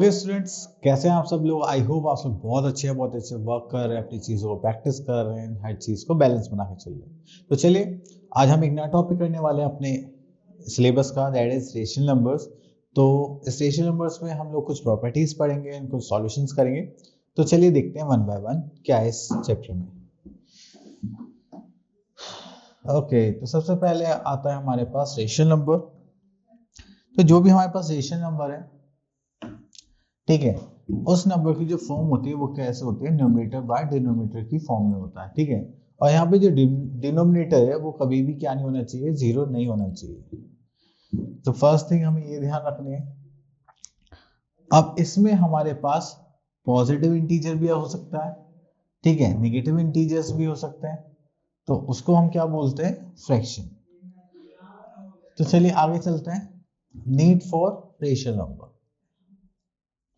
Okay students, कैसे हैं आप सब लोग। आई होप आप सब बहुत अच्छे वर्क कर रहे हैं, अपनी चीज़ों को प्रैक्टिस कर रहे हैं, हर चीज़ को बैलेंस बना के चल रहे हैं। तो चलिए आज हम एक नया टॉपिक करने वाले हैं अपने सिलेबस का, दैट इज रेशनल नंबर्स। तो इस रेशनल नंबर्स में हम लोग कुछ प्रॉपर्टीज पढ़ेंगे, कुछ सॉल्यूशंस करेंगे। तो चलिए देखते हैं वन बाय वन क्या है इस चैप्टर में। ओके, तो सबसे पहले आता है हमारे पास रेशनल नंबर। तो जो भी हमारे पास रेशनल नंबर है, ठीक है, उस नंबर की जो फॉर्म होती है वो कैसे होती है, न्यूमरेटर बाय डिनोमिनेटर की फॉर्म में होता है। ठीक है, और यहाँ पे जो डिनोमिनेटर है वो कभी भी क्या नहीं होना चाहिए, जीरो नहीं होना चाहिए। तो फर्स्ट थिंग हमें ये ध्यान रखनी है। अब इसमें हमारे पास पॉजिटिव इंटीजर भी हो सकता है, ठीक है, नेगेटिव इंटीजर्स भी हो सकते हैं। तो उसको हम क्या बोलते हैं, फ्रैक्शन। तो चलिए आगे चलते हैं। Need for rational number.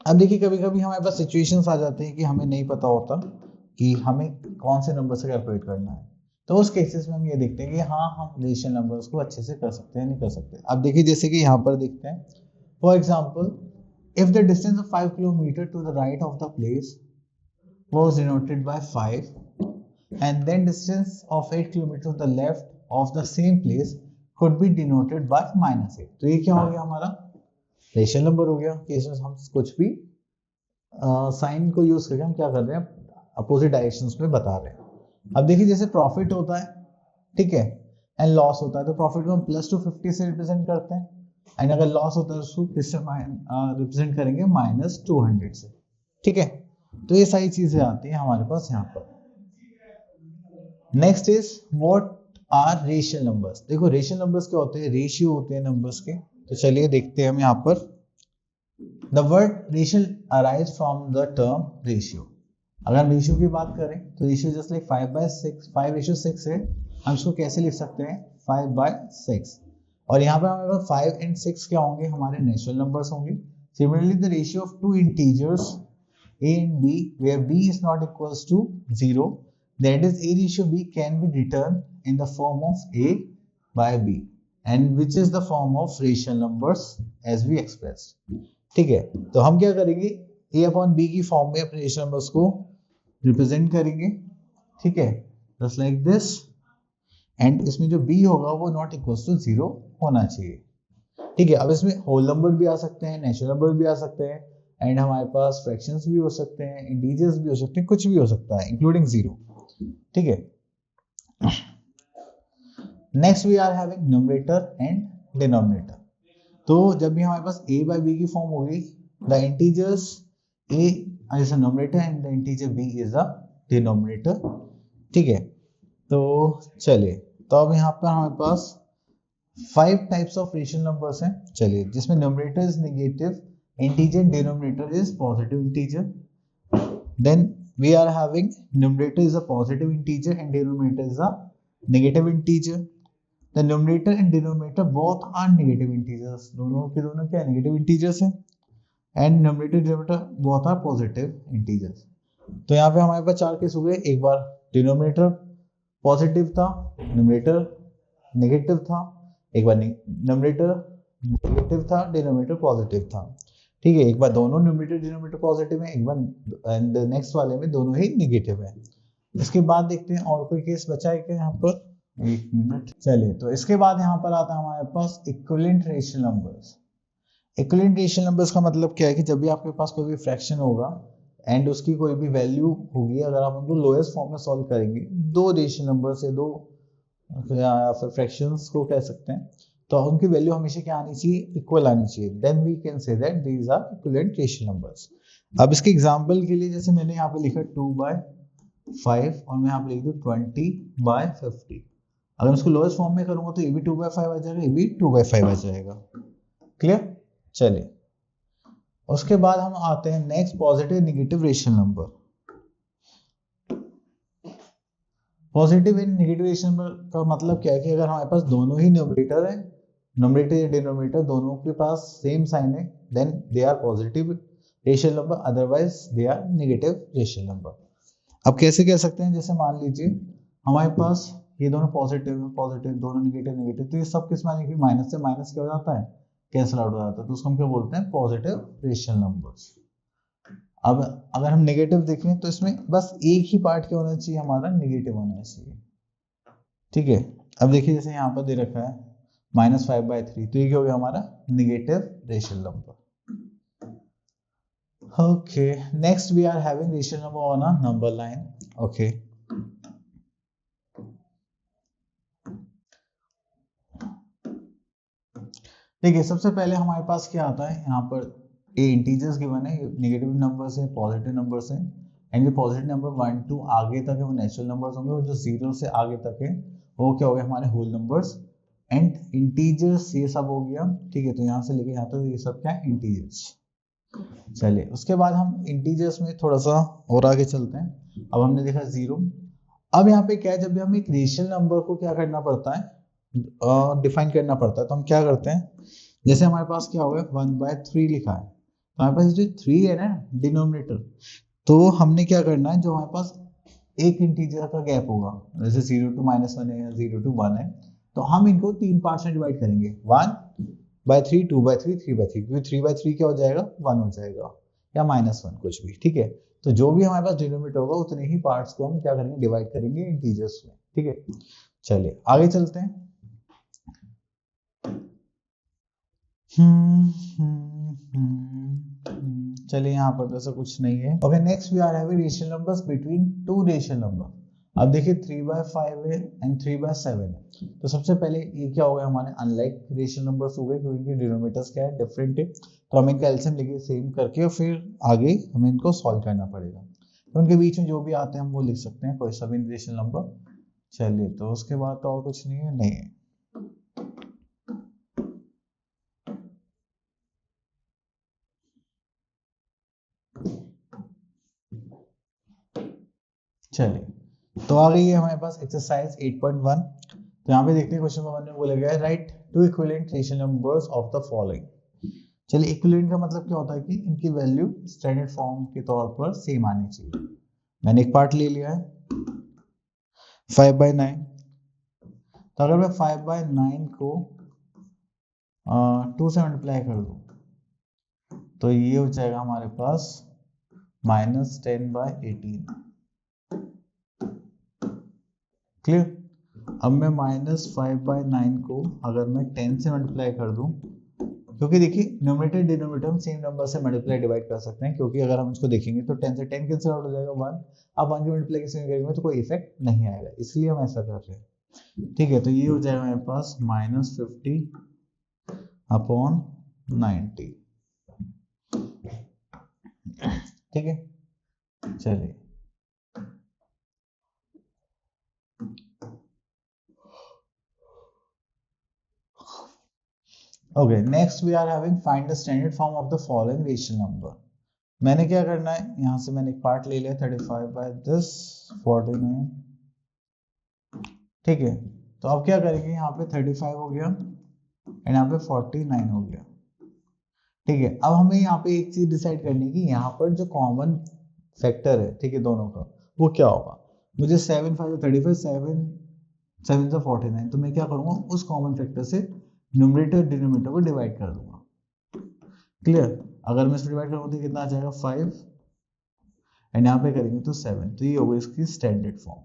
अब देखिए कभी कभी हमारे पास सिचुएशंस आ जाते हैं कि हमें नहीं पता होता कि हमें कौन से नंबर से कैलकुलेट करना है। तो उस केसेस में हम ये देखते हैं कि हाँ, हम रेशनल नंबर्स को अच्छे से कर सकते हैं, नहीं कर सकते। अब देखिए जैसे कि यहाँ पर देखते हैं, for example, if the distance of 5 kilometre to the right of the place was denoted by 5 and then distance of 8 kilometer to the left of the same place could be denoted by -8। तो ये क्या हो गया, हमारा rational number हो गया कि इसमें हम कुछ भी साइन को यूज करके हम क्या कर रहे हैं, अपोजिट डायरेक्शंस में बता रहे हैं। अब देखिए जैसे प्रॉफिट होता है, ठीक है, एंड लॉस होता है, तो प्रॉफिट को हम +250 से रिप्रेजेंट करते हैं, एंड अगर लॉस होता है उसको किससे रिप्रेजेंट करेंगे, -200 से। ठीक है, तो ये सारी चीजें आती हैं हमारे पास यहाँ पर। Next is what are rational numbers. देखो रेशियल नंबर्स क्या होते हैं, रेशियो होते हैं नंबर्स के। तो चलिए देखते हैं हम यहाँ पर। The word racial arise from the term ratio. अगर हम रेशियो की बात करें तो रेशियो जस्ट लाइक 5/6, 5:6 है। हम इसको कैसे लिख सकते हैं, 5/6। और यहाँ पर हमारे पास 5 and 6 क्या होंगे, हमारे नेचुरल नंबर्स होंगे। Similarly the ratio of two integers A and B, where B is not equals to 0, that is A ratio B can be written in the form of A by B, and which is the form of rational numbers as we expressed। ठीक है, तो हम क्या करेंगे, A upon B की form में अपने rational numbers को रिप्रेजेंट करेंगे, ठीक है, जस्ट लाइक दिस। एंड इसमें जो B होगा वो नॉट इक्वल्स टू 0 होना चाहिए। ठीक है, अब इसमें होल नंबर भी आ सकते हैं, नेचुरल नंबर भी आ सकते हैं, एंड हमारे पास फ्रैक्शंस भी हो सकते हैं, इंटीजर्स भी हो सकते हैं, कुछ भी हो सकता है इंक्लूडिंग 0। ठीक है, next we are having numerator and denominator. तो जब भी हमारे पास a by b की फॉर्म होगी, the integers a is a numerator and the integer b is a denominator. ठीक है, तो चलिए, तो अब यहाँ पर हमारे पास 5 टाइप्स ऑफ रेशनल नंबर्स हैं। चलिए, जिसमें numerator is negative, integer, denominator is positive integer. Then we are having numerator is a positive integer and denominator is a negative integer. The numerator and denominator both are negative integers, दोनों के दोनों क्या negative integers हैं, and numerator denominator both are positive integers। तो यहाँ पे हमारे पास 4 case हो गए। एक बार डिनोमिनेटर पॉजिटिव था, न्यूमरेटर नेगेटिव था, एक बार न्यूमरेटर नेगेटिव था, डिनोमिनेटर पॉजिटिव था। ठीक है, एक बार दोनों न्यूमरेटर डिनोमिनेटर पॉजिटिव है, एक बार एंड नेक्स्ट वाले में दोनों ही नेगेटिव है। इसके बाद देखते हैं और कोई केस बचा है क्या यहाँ पर, एक मिनट। चलिए, तो इसके बाद यहाँ पर आता है हमारे पास equivalent rational numbers. Equivalent rational numbers का मतलब क्या है कि जब भी आपके पास कोई भी फ्रैक्शन होगा एंड उसकी कोई भी वैल्यू होगी, अगर आप उनको लोएस्ट फॉर्म में सॉल्व करेंगे, दो रेशनल नंबर से, दो या फिर फ्रैक्शंस को कह सकते हैं, तो उनकी वैल्यू हमेशा क्या आनी चाहिए, इक्वल आनी चाहिए। Then we can say that these are equivalent rational numbers. अब इसके एग्जांपल के लिए जैसे मैंने यहाँ पे लिखा 2/5 और मैं यहाँ पे लिख दूँ 20/50। अगर इसको लोएस्ट फॉर्म में करूंगा तो ये भी 2/5 आ जाएगा, ये भी 2/5 आ जाएगा। क्लियर। चलिए, उसके बाद हम आते हैं next, positive negative rational number. Positive and negative rational number का मतलब क्या है कि अगर हमारे पास दोनों ही न्यूमरेटर है, न्यूमरेटर या डिनोमिनेटर दोनों के पास सेम साइन है, then they are positive rational number, otherwise they are negative rational number. अब कैसे कह सकते हैं, जैसे मान लीजिए हमारे पास ये दोनों पॉजिटिव पॉजिटिव, दोनों नेगेटिव नेगेटिव, तो ये सब किस माने कि माइनस से माइनस क्या हो जाता है, कैंसिल आउट हो जाता है, तो उसको हम क्या बोलते हैं, पॉजिटिव रेशनल नंबर्स। अब अगर हम नेगेटिव देखें तो इसमें बस एक ही पार्ट क्या होना चाहिए, हमारा नेगेटिव होना चाहिए। ठीक है, अब देखिए जैसे यहाँ पर दे रखा है -5/3, तो ये क्या हो गया हमारा negative rational number. Okay, next we are having rational number on a number line. Okay, देखिए सबसे पहले हमारे पास क्या आता है, यहाँ पर ये इंटीजर्स गिवन है, नेगेटिव नंबर्स हैं, पॉजिटिव नंबर्स हैं, एंड जो पॉजिटिव नंबर 1 2 आगे तक है वो नेचुरल नंबर्स होंगे, और जो 0 से आगे तक है वो क्या हो गया हमारे होल नंबर्स एंड इंटीजर्स, ये सब हो गया। ठीक है, तो यहाँ से लेके यहाँ तक ये सब क्या है, इंटीजर्स। चलिए उसके बाद हम इंटीजर्स में थोड़ा सा और आगे चलते हैं। अब हमने देखा 0। अब यहाँ पे क्या है, जब भी हम एक रेशनल नंबर को क्या करना पड़ता है, डिफाइन करना पड़ता है, तो हम क्या करते हैं, जैसे हमारे पास क्या होगा 1/3 लिखा है, तो हमारे पास जो 3 है ना डिनोमिनेटर, तो हमने क्या करना है, जो हमारे पास एक इंटीजर का गैप होगा, जैसे 0 to -1 है या 0 to 1 है, तो हम इनको 3 पार्ट्स में डिवाइड करेंगे, 1/3 2/3 3/3, क्योंकि 3/3 क्या हो जाएगा 1 हो जाएगा या -1 कुछ भी। ठीक है, तो जो भी हमारे पास डिनोमिनेटर होगा उतने ही पार्ट्स को हम क्या करेंगे, डिवाइड करेंगे इंटीजर्स में। ठीक है, चलिए आगे चलते हैं। चलिए यहाँ पर तो ऐसा कुछ नहीं है। Okay, next we are having rational numbers between two rational number. अब देखिए 3/5 है एंड 3/7 है, तो सबसे पहले ये क्या हो गया हमारे अनलाइक रेशनल नंबर्स हो गए, क्योंकि इनके डिनोमिनेटर्स क्या है, डिफरेंट है, तो हम इनका एलसीएम लेके सेम करके और फिर आगे हमें इनको सॉल्व करना पड़ेगा। तो उनके बीच में जो भी आते हैं हम वो लिख सकते हैं, कोई सा भी रेशनल नंबर। चलिए, तो उसके बाद तो और कुछ नहीं है, नहीं है। चलिए, तो आ गई है हमारे पास एक्सरसाइज 8.1। तो यहाँ पे देखते हैं क्वेश्चन नंबर 1 में बोला गया है write two equivalent rational numbers of the following. चलिए, इक्विवेलेंट का मतलब क्या होता है कि इनकी वैल्यू स्टैंडर्ड फॉर्म के तौर पर सेम आनी चाहिए। मैंने एक पार्ट ले लिया है 5/9, तो अगर मैं 5/9 को 2 से मल्टीप्लाई कर दूं तो ये हो जाएगा हमारे पास -10/18। क्लियर? अब मैं -5/9 को अगर मैं 10 से मल्टीप्लाई कर दूं, क्योंकि देखिए न्यूमरेटर डिनोमिनेटर हम सेम नंबर से मल्टीप्लाई डिवाइड कर सकते हैं, क्योंकि अगर हम इसको देखेंगे तो 10 से 10 कैंसिल आउट हो जाएगा 1। अब 1 की मल्टीप्लिकेशन करेंगे तो कोई इफेक्ट नहीं आएगा, इसलिए हम ऐसा कर रहे हैं। ठीक है, तो ये हो जाएगा मेरे पास -50/90। ठीक है, चलिए okay, next we are having find the standard form of the following rational number. मैंने क्या करना है, यहाँ से मैंने एक पार्ट ले लिया 35/49। ठीक है, तो अब क्या करेंगे, यहाँ पे 35 हो गया एंड यहाँ पे 49 हो गया। ठीक है, अब हमें यहाँ पे एक चीज डिसाइड करनी है कि यहाँ पर जो कॉमन फैक्टर है, ठीक है, दोनों का वो क्या होगा। मुझे 7 5 35 7 7 से 49, तो मैं क्या करूंगा, उस कॉमन फैक्टर से न्यूमरेटर डिनोमिनेटर को डिवाइड कर दूंगा। क्लियर? अगर मैं इसको डिवाइड करूंगा तो कितना आ जाएगा 5 एंड यहाँ पे करेंगे तो 7, तो ये होगा इसकी स्टैंडर्ड फॉर्म।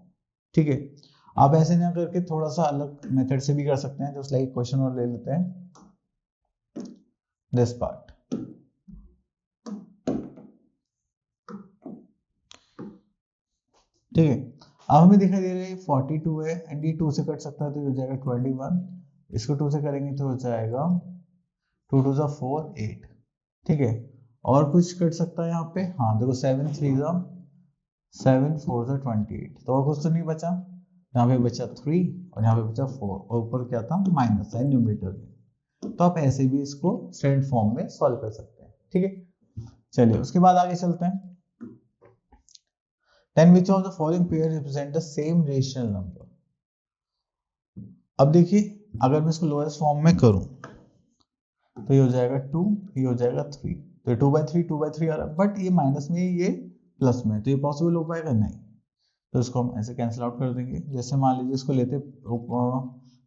ठीक है, आप ऐसे ना करके थोड़ा सा अलग मेथड से भी कर सकते हैं, जस्ट लाइक क्वेश्चन और ले लेते हैं दिस पार्ट। ठीक है, अब हमें दिखाई दे रहा है 42 है एंड ये 2 से कट सकता है, तो ये हो जाएगा 21। इसको 2 से करेंगे तो हो जाएगा 2 2 जा 4 8। ठीक है, और कुछ कट सकता है यहाँ पे, हाँ देखो 7 3 जा 7 4 जा 28, तो और कुछ तो नहीं बचा। यहाँ पे बचा 3 और यहाँ पे बचा 4 और ऊपर क्या था माइनस साइन न्यूमरेटर में। तो आप ऐसे भी इसको स्टैंडर्ड फॉर्म में सॉल्व कर सकते हैं। ठीक है, चलिए उसके बाद आगे चलते हैं। Then which of the following pairs represent the same rational number? अब देखिए, अगर मैं इसको लोएस्ट फॉर्म में करूं तो ये हो जाएगा 2, ये हो जाएगा 3, तो ये 2/3 2/3 आ रहा है, बट ये माइनस में ये प्लस में, तो ये पॉसिबल हो पाएगा नहीं, तो इसको हम ऐसे कैंसिल आउट कर देंगे। जैसे मान लीजिए इसको लेते,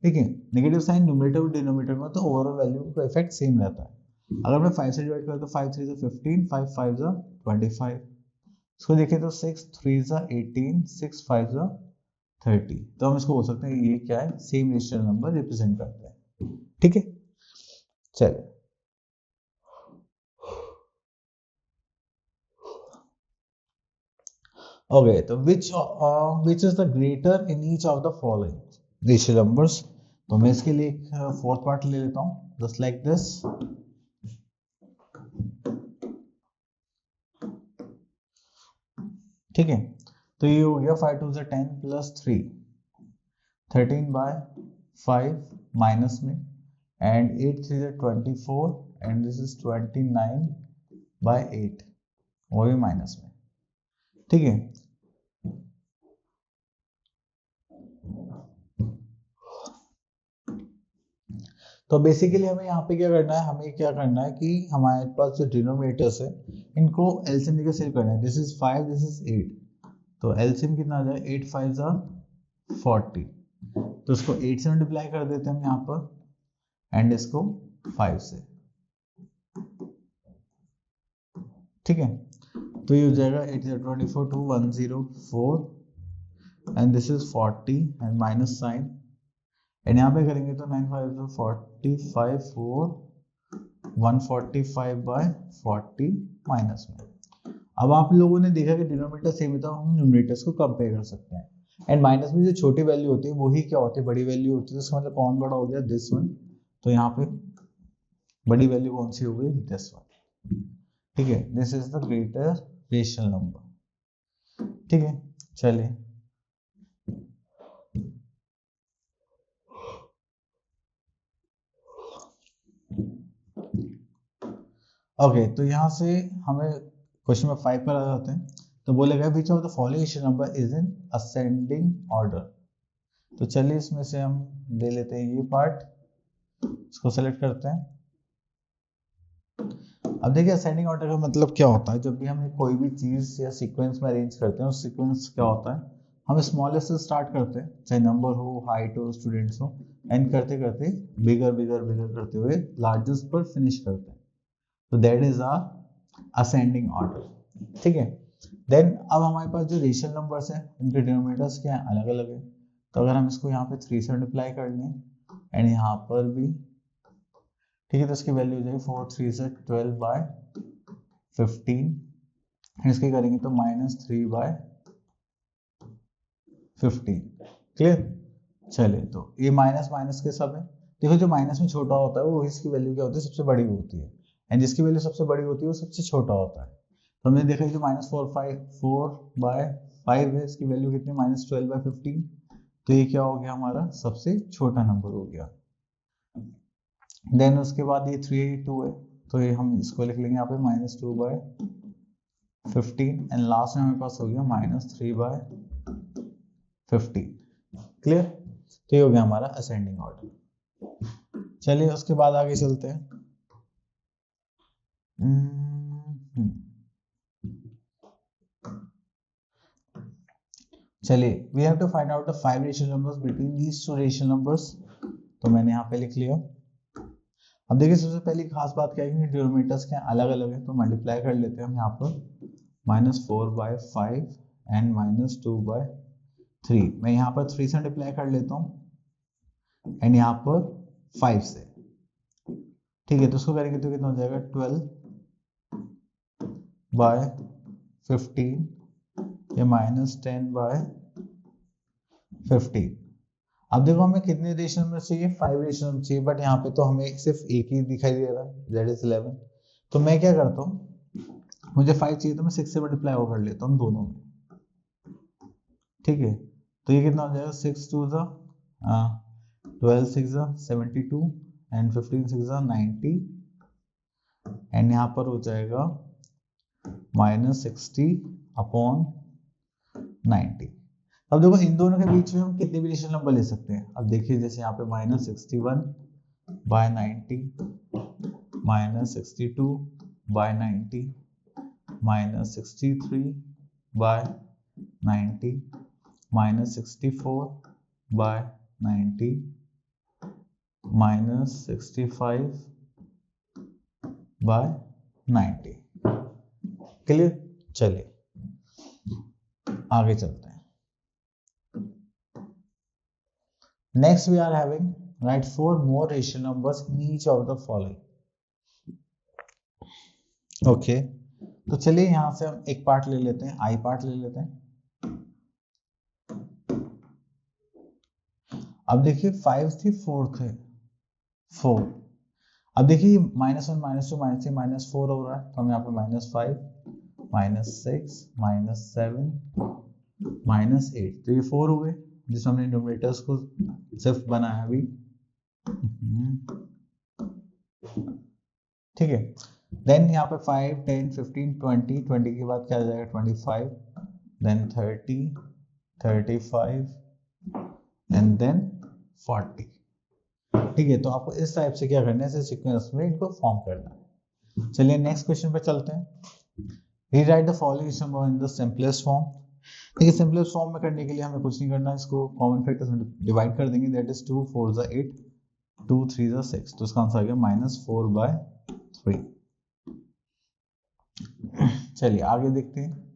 देखिए नेगेटिव साइन न्यूमरेटर और डिनोमिनेटर में तो ओवरऑल वैल्यू का इफेक्ट सेम रहता है, अगर मैं 5 से डिवाइड करूँ तो 5 3 15, 5 5 25। इसको देखें तो 6 3 18, 6 5 30। तो हम इसको बोल सकते हैं ये क्या है, सेम रेशनल नंबर रिप्रेजेंट करता है। ठीक है, चलिए। Okay, तो which is the greater in each of the following ratio numbers. तो मैं इसके लिए एक फोर्थ पार्ट ले लेता हूँ, जस्ट लाइक दिस। ठीक है, तो ये हो गया 5 2 10 प्लस 3, 13/5 माइनस में, एंड 8 3 24, एंड दिस इज 29/8, वो भी माइनस में। ठीक है, तो बेसिकली हमें यहाँ पे क्या करना है, हमें क्या करना है कि हमारे पास जो डिनोमिनेटर्स है इनको एलसीएम लेकर सेव करना है। दिस इज 5, दिस इज 8, तो एलसीएम कितना आ जाए, 8 5 40। तो इसको 8 से मल्टीप्लाई कर देते हैं हम यहाँ पर, एंड इसको 5 से। ठीक है, तो ये हो जाएगा 8 24 2 104, and this is 40 and minus sign, and यहाँ पे करेंगे तो 9 5 45 4 145/40 माइनस में। अब आप लोगों ने देखा कि डिनोमिनेटर सेम है तो हम न्यूमरेटर्स को कंपेयर कर सकते हैं, एंड माइनस में जो छोटी वैल्यू होती है वही क्या होती है, बड़ी वैल्यू होती है। तो इसका मतलब कौन बड़ा हो गया, दिस वन। तो यहाँ पे बड़ी वैल्यू कौन सी हो गई, दिस वन। ठीक है, this is the greater rational number. ठीक है, चलिए। ओके, तो यहाँ से हमें क्वेश्चन नंबर 5 पर आ जाते हैं। तो बोलेगा which of the following rational number is in ascending order. तो चलिए इसमें से हम ले लेते हैं ये पार्ट, इसको सेलेक्ट करते हैं। अब देखिए असेंडिंग ऑर्डर का मतलब क्या होता है, जब भी हम कोई भी चीज या सीक्वेंस में अरेंज करते हैं, उस सीक्वेंस क्या होता है, हम स्मॉलेस्ट से स्टार्ट करते हैं, चाहे नंबर हो, हाइट हो, स्टूडेंट्स हो, एंड करते करते बिगर बिगर बिगर करते हुए लार्जेस्ट पर फिनिश करते हैं। तो that is a ascending order. ठीक है, देन अब हमारे पास जो रेशनल नंबर्स हैं इनके डिनोमिनेटर्स क्या है, अलग अलग है। तो अगर हम इसको यहाँ पे 3 से मल्टीप्लाई कर लें, एंड यहाँ पर भी, ठीक है, तो इसकी वैल्यू हो जाएगी 4 3 से 12/15, इसके करेंगे तो -3/15। क्लियर, चलिए। तो ये माइनस माइनस के सब है। देखो जो माइनस में छोटा होता है वो इसकी वैल्यू क्या होती है, सबसे बड़ी होती है, एंड जिसकी वैल्यू सबसे बड़ी होती है वो सबसे छोटा होता है। तो हमने देखा जो -4/5 है, इसकी वैल्यू कितनी, -12/15। तो ये क्या हो गया, हमारा सबसे छोटा नंबर हो गया। देन उसके बाद ये 3 2 है, तो ये हम इसको लिख लेंगे यहाँ पे -2/15, एंड लास्ट में हमारे पास हो गया -3/15। क्लियर, तो ये हो गया हमारा असेंडिंग ऑर्डर। चलिए उसके बाद आगे चलते हैं। चलिए, we have to find out the 5 rational numbers between these 2 rational numbers. तो मैंने यहाँ पे लिख लिया। अब देखिए सबसे पहली खास बात क्या है कि डिनोमिनेटर्स क्या अलग अलग है, तो मल्टीप्लाई कर लेते हैं हम यहाँ पर, -4/5 एंड -2/3। मैं यहाँ पर 3 से मल्टीप्लाई कर लेता हूँ, एंड यहाँ पर 5 से। ठीक है, तो उसको करेंगे तो कितना हो जाएगा, 12/15 या -10/15। अब देखो हमें कितने रेशनल नंबर चाहिए, 5 रेशनल नंबर चाहिए, बट यहाँ पे तो हमें सिर्फ एक ही दिखाई दे रहा है, दैट इज 11। तो मैं क्या करता हूँ, मुझे 5 चाहिए तो मैं 6 से मल्टीप्लाई कर लेता हूँ दोनों में। ठीक है, तो ये कितना हो जाएगा, 6 2 12 6 72, एंड 15 6 90, एंड यहाँ पर हो जाएगा -60/90। अब देखो इन दोनों के बीच में हम कितने भी रेशनल नंबर ले सकते हैं। अब देखिए जैसे यहाँ पे -61/90, -62/90, -63/90, -64/90, -65, बाय 90। क्लियर? चलिए आगे चलते हैं। Next we are having write 4 more rational numbers in each of the following. Okay, तो चलिए यहां से हम एक पार्ट ले लेते हैं, आई पार्ट ले लेते हैं। अब देखिए 5 थी 4 थे 4। अब देखिए -1 -2 -3 -4 हो रहा है, तो हम यहाँ पे -5 -6 -7 -8, तो ये 4 हो गए जिसमें हमने न्यूमरेटर्स को सिर्फ बनाया अभी। ठीक है, देन यहाँ पे 5 10 15 20 20 के बाद क्या आ जाएगा 25, देन 30 35 एंड देन 40। ठीक है, तो आपको इस टाइप से क्या करना है, सीक्वेंस में इनको फॉर्म करना है। चलिए नेक्स्ट क्वेश्चन पे चलते हैं। Rewrite the following number in the simplest form. देखिए सिंपलेस्ट फॉर्म में करने के लिए हमें कुछ नहीं करना, इसको कॉमन फैक्टर्स में डिवाइड कर देंगे, दैट इज 2 4 ज़ा 8 2 3 ज़ा 6, तो इसका आंसर आ गया -4/3। चलिए आगे देखते हैं।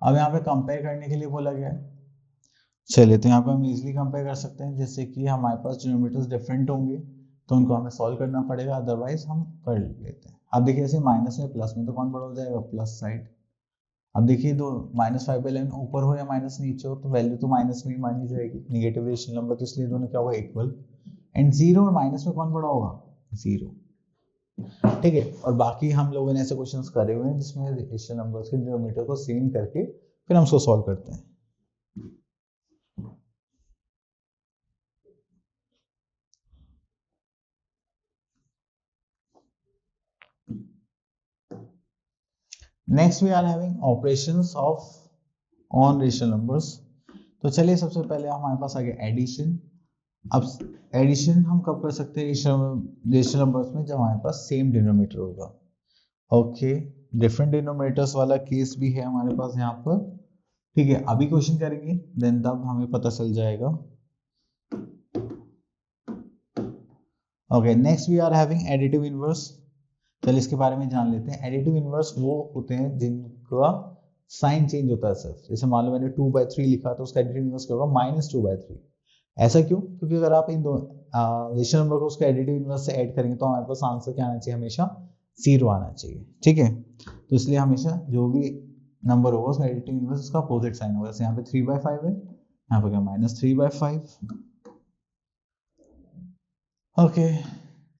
अब यहाँ पे कंपेयर करने के लिए बोला गया है। चलिए तो यहाँ पे हम इजीली कंपेयर कर सकते हैं, जैसे कि हमारे पास डिनोमिनेटर्स डिफरेंट होंगे तो उनको हमें सॉल्व करना पड़ेगा, अदरवाइज हम कर लेते हैं। अब देखिए ऐसे माइनस में प्लस में तो कौन बड़ा हो जाएगा, प्लस साइड। अब देखिए दो -5/11 ऊपर हो या माइनस नीचे हो तो वैल्यू तो माइनस में ही मानी जाएगी, निगेटिव रेशनल नंबर, तो इसलिए दोनों क्या होगा, इक्वल। एंड 0 और माइनस में कौन बड़ा होगा, 0। ठीक है, और बाकी हम लोगों ने ऐसे क्वेश्चंस करे हुए हैं जिसमें रेशनल नंबर्स के डिनोमिनेटर को सेम करके फिर हम उसको सॉल्व करते हैं। Next we are having operations of on rational numbers. तो चलिए सबसे पहले हमारे पास आ गया एडिशन। अब एडिशन हम कब कर सकते हैं रेशनल नंबर्स में, जब हमारे पास सेम डिनोमिनेटर होगा। ओके, डिफरेंट डिनोमिनेटर्स वाला केस भी है हमारे पास यहाँ पर। ठीक है, अभी क्वेश्चन करेंगे देन तब हमें पता चल जाएगा। Okay, next we are having additive inverse. चलिए इसके बारे में जान लेते हैं। एडिटिव इनवर्स वो होते हैं जिनका साइन चेंज होता है सिर्फ, जैसे मान लो मैंने 2/3 लिखा तो उसका एडिटिव इनवर्स क्या होगा, -2/3। ऐसा क्यों, क्योंकि अगर आप इन दो रेशनल नंबर को उसका एडिटिव इनवर्स से ऐड करेंगे तो हमारे पास आंसर क्या आना चाहिए, हमेशा 0 आना चाहिए। ठीक है, तो इसलिए हमेशा जो भी नंबर होगा उसका एडिटिव इनवर्स उसका अपोजिट साइन होगा। जैसे यहाँ पे 3/5 है, यहाँ पे क्या -3/5। ओके,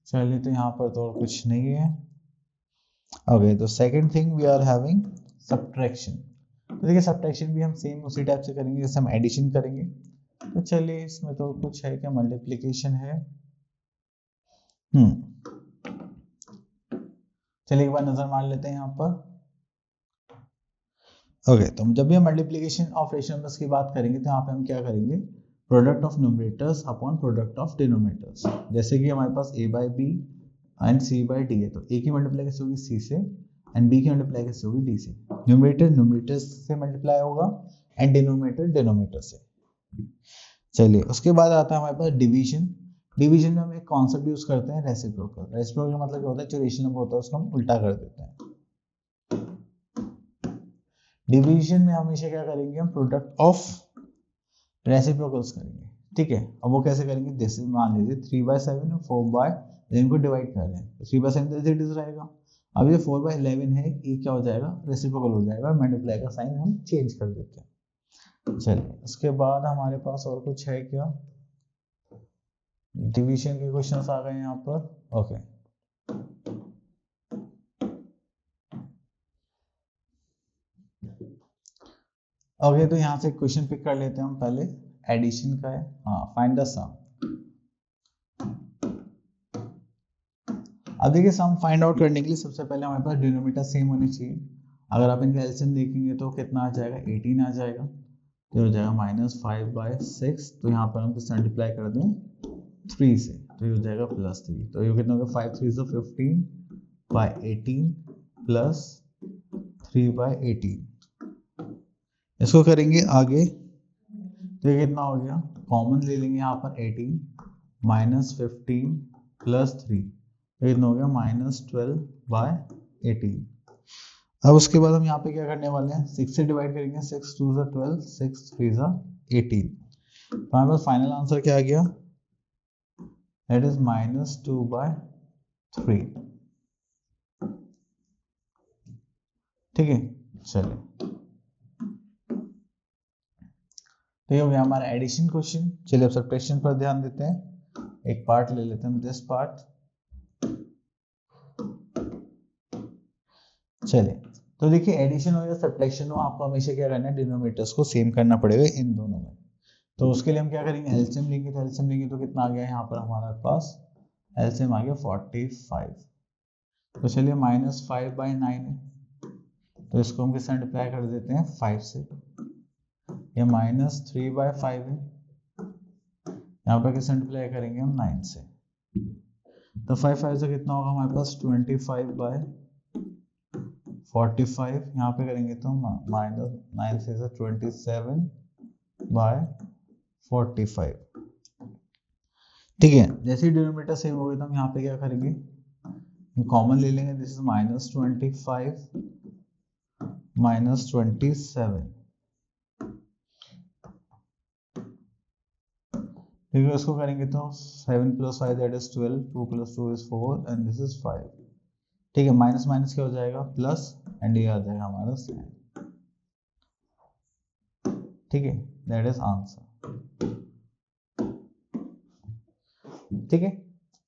चलिए तो यहाँ पर तो कुछ नहीं है। ओके, तो second thing we are having subtraction. तो देखिए सब्ट्रैक्शन भी हम सेम उसी टाइप से करेंगे जैसे हम एडिशन करेंगे। तो चलिए इसमें तो कुछ है क्या, मल्टीप्लिकेशन है। चलिए एक बार नजर मार लेते हैं यहाँ पर। ओके, तो जब भी हम मल्टीप्लिकेशन ऑफ रेशनल नंबर्स की बात करेंगे तो यहाँ पे हम क्या करेंगे, product of numerators upon product of denominators. जैसे कि हमारे पास a/b एंड c/d है, तो a की मल्टीप्लाई कैसे होगी, c से, एंड b की मल्टीप्लाई कैसे होगी, d से। न्यूमरेटर न्यूमरेटर से मल्टीप्लाई होगा एंड डिनोमिनेटर डिनोमिनेटर से। चलिए उसके बाद आता है हमारे पास डिवीजन। डिवीजन में हम एक कॉन्सेप्ट यूज करते हैं, रेसिप्रोकल। रेसिप्रोकल का मतलब क्या होता है, जो रेशनल नंबर होता है उसको हम उल्टा कर देते हैं। डिवीजन में हमेशा क्या करेंगे, हम प्रोडक्ट ऑफ रेसिप्रोकल्स करेंगे। ठीक है, अब वो कैसे करेंगे, जैसे मान लीजिए 3/7 और 4/11 इनको डिवाइड कर रहे हैं, तो 3/7 इट इज रहेगा। अब ये 4/11 है, ये क्या हो जाएगा, रेसिप्रोकल हो जाएगा, मल्टीप्लाई का साइन हम चेंज कर देते हैं। चलिए उसके बाद हमारे पास और कुछ है क्या, डिवीजन के क्वेश्चंस आ गए यहाँ पर। ओके, ओके, तो यहाँ से क्वेश्चन पिक कर लेते हैं हम। पहले एडिशन का है, हाँ, फाइंड द सम। अब देखिए सम फाइंड आउट करने के लिए सबसे पहले हमारे पास डिनोमिनेटर सेम होने चाहिए। अगर आप इनका एलसीएम देखेंगे तो कितना आ जाएगा, 18 आ जाएगा, तो हो जाएगा -5/6। तो यहाँ पर हम किस मल्टीप्लाई कर दें, 3 से, तो ये हो जाएगा +3। तो ये कितना होगा, 5 3 15/18 प्लस 3/18। इसको करेंगे आगे, तो ये कितना हो गया, कॉमन ले लेंगे यहाँ पर 18 माइनस 15 प्लस 3, तो कितना हो गया -12/18। अब उसके बाद हम यहाँ पे क्या करने वाले हैं, 6 से डिवाइड करेंगे, 6 2 ज़ा 12, 6 3 ज़ा 18। तो हमारे पास फाइनल आंसर क्या आ गया, दैट इज -2/3। ठीक है, चलिए तो ये हो गया हमारा एडिशन क्वेश्चन। चलिए अब सब्ट्रैक्शन पर ध्यान देते हैं, एक पार्ट ले लेते हैं, दिस पार्ट। चलिए तो देखिए एडिशन हो या सब्ट्रैक्शन हो, आपको हमेशा क्या करना है, डिनोमिनेटर्स को सेम करना पड़ेगा इन दोनों में। तो उसके लिए हम क्या करेंगे, एलसीएम लेंगे। तो एलसीएम लेंगे तो कितना आ गया यहाँ पर हमारे पास, एलसीएम आ गया 45। तो चलिए -5/9 है, तो इसको हम किससे मल्टीप्लाई कर देते हैं, 5 से। ये -3/5 है, यहाँ पर किससे मल्टीप्लाई करेंगे हम, 9 से। तो 5 से कितना होगा हमारे पास, 25/45। यहाँ पे करेंगे तो -9 से 27/45। ठीक है, जैसे ही डिनोमिनेटर सेम हो गया तो हम यहाँ पे क्या करेंगे, कॉमन ले लेंगे। This is -25 -27। ठीक है, इसको करेंगे तो 7 + 5 that is 12, 2 + 2 is 4 and this is 5। ठीक है, माइनस माइनस क्या हो जाएगा, प्लस, एंड ये आ जाएगा हमारा 7। ठीक है, दैट इज आंसर। ठीक है,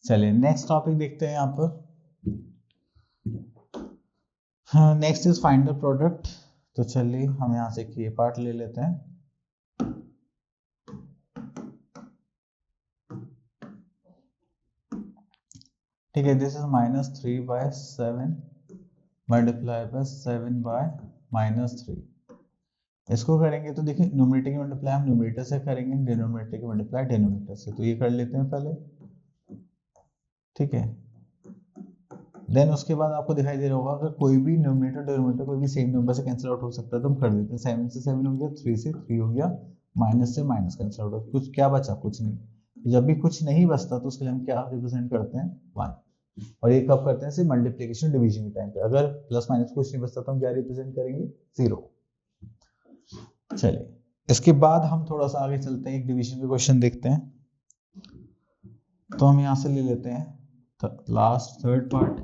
चलिए नेक्स्ट टॉपिक देखते हैं यहाँ पर। Next is find the product. तो चलिए हम यहाँ से ये पार्ट ले लेते हैं। ठीक है, दिस इज -3/7 मल्टीप्लाई बाय 7/-3। इसको करेंगे तो देखिए न्यूमरेटर की मल्टीप्लाई हम न्यूमरेटर से करेंगे, डिनोमिनेटर की मल्टीप्लाई डिनोमिनेटर से। तो ये कर लेते हैं पहले। ठीक है, देन उसके बाद आपको दिखाई दे रहा होगा अगर कोई भी न्यूमरेटर डिनोमिनेटर कोई भी सेम नंबर से कैंसिल आउट हो सकता है तो हम कर देते हैं। 7 से 7 हो गया, 3 से 3 हो गया, माइनस से माइनस कैंसिल आउट हो गया, कुछ क्या बचा, कुछ नहीं। जब भी कुछ नहीं बचता तो उसके लिए हम क्या रिप्रेजेंट करते हैं, 1। और ये कब करते हैं, सिर्फ मल्टीप्लिकेशन डिवीजन के टाइम पे। अगर प्लस माइनस कुछ नहीं बचता तो हम क्या रिप्रेजेंट करेंगे, 0। चलिए इसके बाद हम थोड़ा सा आगे चलते हैं, एक डिवीजन के क्वेश्चन देखते हैं। तो हम यहाँ से ले लेते हैं लास्ट थर्ड पार्ट।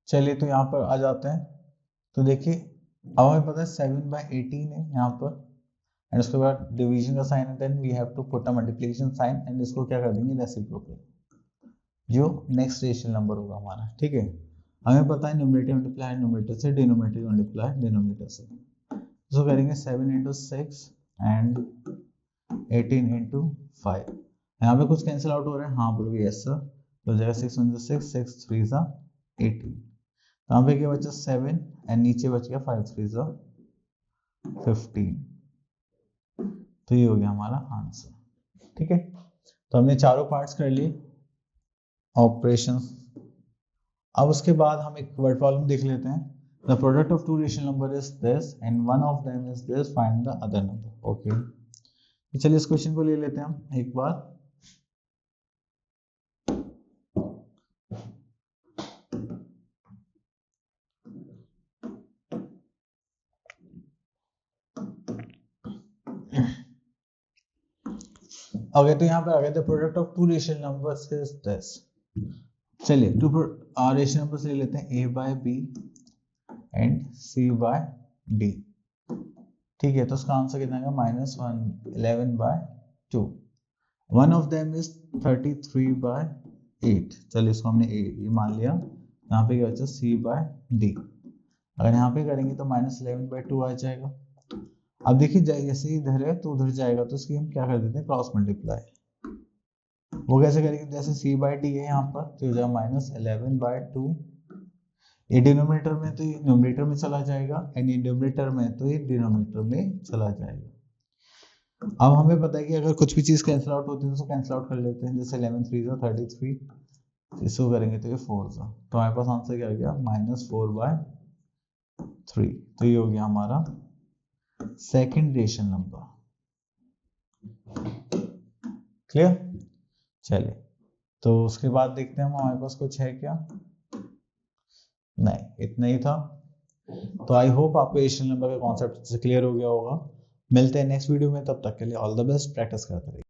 चलिए तो यहाँ पर आ जाते हैं। तो देखिए अब हमें पता है 7/18 है यहाँ पर, एंड उसके बाद डिवीजन का साइन है, then we have to put a multiplication sign, and इसको क्या कर देंगे, रेसिप्रोकल, जो नेक्स्ट रेशनल नंबर होगा हमारा। ठीक है, हमें पता है न्यूमरेटर मल्टीप्लाई न्यूमरेटर से, डिनोमिनेटर मल्टीप्लाई डिनोमिनेटर से। तो करेंगे 7 × 6 एंड 18 × 5। यहाँ पे कुछ कैंसिल आउट हो रहा है, हाँ बोलोगे यस सर। तो जगह 6 × 6, 6 3 ज़ा 18। तो यहाँ पे क्या बचा, 7, एंड नीचे बच गया 5 3 ज़ा 15। तो ये हो गया हमारा आंसर। ठीक है, तो हमने चारों पार्ट्स कर लिए ऑपरेशन। अब उसके बाद हम एक वर्ड प्रॉब्लम देख लेते हैं। The product of two rational number is this and one of them is this, find the other number. Okay, तो चलिए इस क्वेश्चन को ले लेते हैं हम एक बार। ओके, तो यहाँ पे आ गया the product of two rational numbers is this. चलिए टू रेशनल नंबर्स ले लेते हैं, a/b एंड c/d। ठीक है, तो उसका आंसर कितना है, -11/2। One of them is 33/8। चलिए इसको हमने ये मान लिया। यहाँ पे क्या बचा, c/d। अगर यहाँ पे करेंगे तो -11/2 आ जाएगा। अब देखिए जैसे ही इधर है तो उधर जाएगा, तो इसकी हम क्या कर देते हैं, क्रॉस मल्टीप्लाई। वो कैसे करेंगे, जैसे c/d है यहाँ पर, तो हो जाएगा -11/2। ये डिनोमिनेटर में तो ये न्यूमरेटर में चला जाएगा, एंड ये न्यूमरेटर में तो ये डिनोमिनेटर में चला जाएगा। अब हमें पता है कि अगर कुछ भी चीज कैंसिल आउट होती है तो कैंसिल आउट कर लेते हैं। जैसे 11 3 ज़ा 33, इसको करेंगे तो ये 4 था, तो हमारे पास आंसर क्या आ गया -4/3। तो ये हो गया हमारा सेकंड रेशनल नंबर। क्लियर? चलिए, तो उसके बाद देखते हैं हम हमारे पास कुछ है क्या। नहीं, इतना ही था। तो आई होप आपको रेशनल नंबर का कॉन्सेप्ट क्लियर हो गया होगा। मिलते हैं नेक्स्ट वीडियो में, तब तक के लिए ऑल द बेस्ट, प्रैक्टिस करते रहिए।